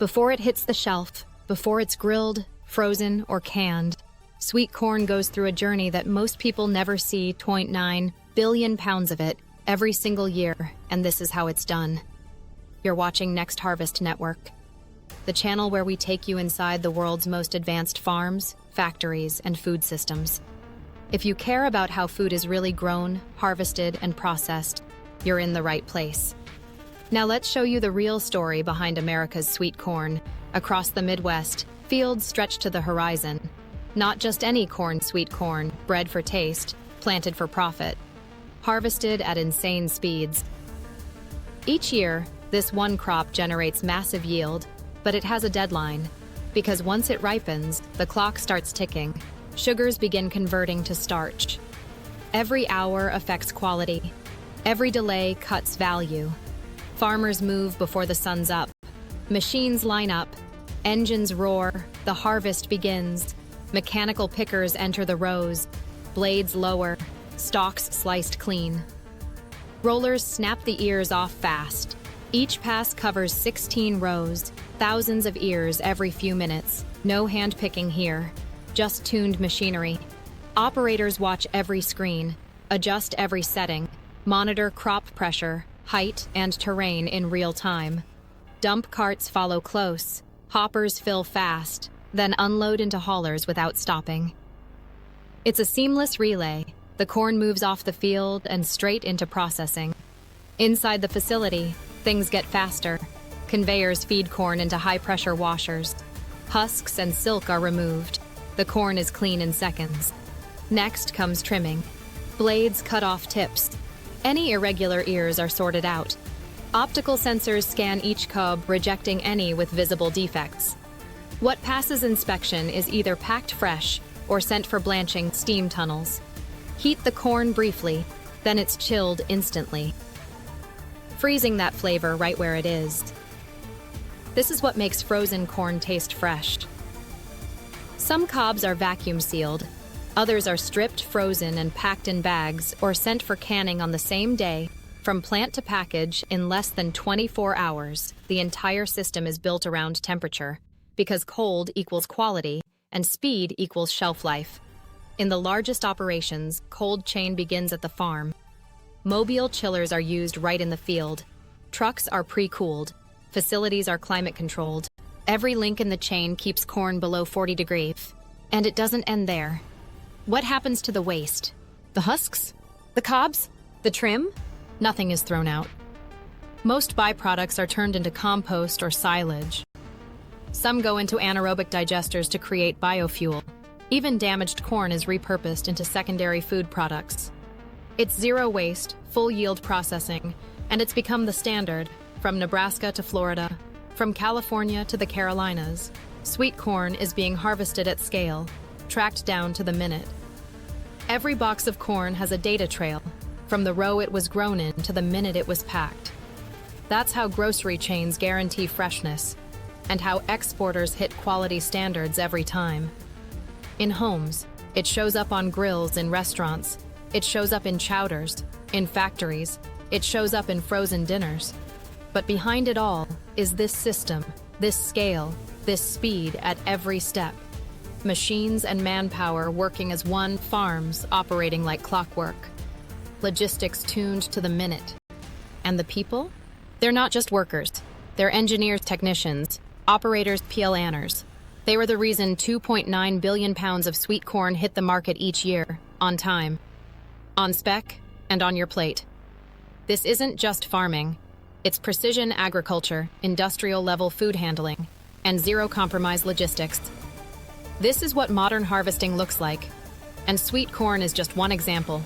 Before it hits the shelf, before it's grilled, frozen, or canned, sweet corn goes through a journey that most people never see. 0.9 billion pounds of it every single year, and this is how it's done. You're watching Next Harvest Network, the channel where we take you inside the world's most advanced farms, factories, and food systems. If you care about how food is really grown, harvested, and processed, you're in the right place. Now let's show you the real story behind America's sweet corn. Across the Midwest, fields stretch to the horizon. Not just any corn, sweet corn, bred for taste, planted for profit, harvested at insane speeds. Each year, this one crop generates massive yield, but it has a deadline, because once it ripens, the clock starts ticking. Sugars begin converting to starch. Every hour affects quality. Every delay cuts value. Farmers move before the sun's up. Machines line up. Engines roar. The harvest begins. Mechanical pickers enter the rows. Blades lower. Stalks sliced clean. Rollers snap the ears off fast. Each pass covers 16 rows, thousands of ears every few minutes. No hand-picking here, just tuned machinery. Operators watch every screen, adjust every setting, monitor crop pressure, height, and terrain in real time. Dump carts follow close, hoppers fill fast, then unload into haulers without stopping. It's a seamless relay. The corn moves off the field and straight into processing. Inside the facility, things get faster. Conveyors feed corn into high-pressure washers. Husks and silk are removed. The corn is clean in seconds. Next comes trimming. Blades cut off tips. Any irregular ears are sorted out. Optical sensors scan each cob, rejecting any with visible defects. What passes inspection is either packed fresh or sent for blanching steam tunnels. Heat the corn briefly, then it's chilled instantly, freezing that flavor right where it is. This is what makes frozen corn taste fresh. Some cobs are vacuum sealed, others are stripped, frozen, and packed in bags or sent for canning on the same day, from plant to package in less than 24 hours. The entire system is built around temperature, because cold equals quality and speed equals shelf life. In the largest operations, cold chain begins at the farm. Mobile chillers are used right in the field. Trucks are pre-cooled. Facilities are climate-controlled. Every link in the chain keeps corn below 40 degrees. And it doesn't end there. What happens to the waste? The husks? The cobs? The trim? Nothing is thrown out. Most byproducts are turned into compost or silage. Some go into anaerobic digesters to create biofuel. Even damaged corn is repurposed into secondary food products. It's zero waste, full yield processing, and it's become the standard, from Nebraska to Florida, from California to the Carolinas. Sweet corn is being harvested at scale, tracked down to the minute. Every box of corn has a data trail, from the row it was grown in to the minute it was packed. That's how grocery chains guarantee freshness, and how exporters hit quality standards every time. In homes, it shows up on grills in restaurants. It shows up in chowders, in factories. It shows up in frozen dinners. But behind it all is this system, this scale, this speed at every step. Machines and manpower working as one, farms operating like clockwork. Logistics tuned to the minute. And the people? They're not just workers. They're engineers, technicians, operators, PLNers. They were the reason 2.9 billion pounds of sweet corn hit the market each year, on time, on spec, and on your plate. This isn't just farming. It's precision agriculture, industrial-level food handling, and zero-compromise logistics. This is what modern harvesting looks like, and sweet corn is just one example.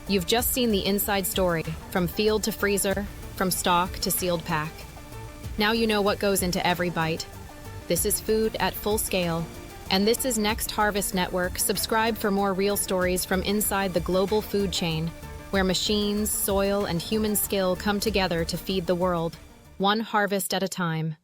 You've just seen the inside story, from field to freezer, from stalk to sealed pack. Now you know what goes into every bite. This is food at full scale, and this is Next Harvest Network. Subscribe for more real stories from inside the global food chain, where machines, soil, and human skill come together to feed the world, one harvest at a time.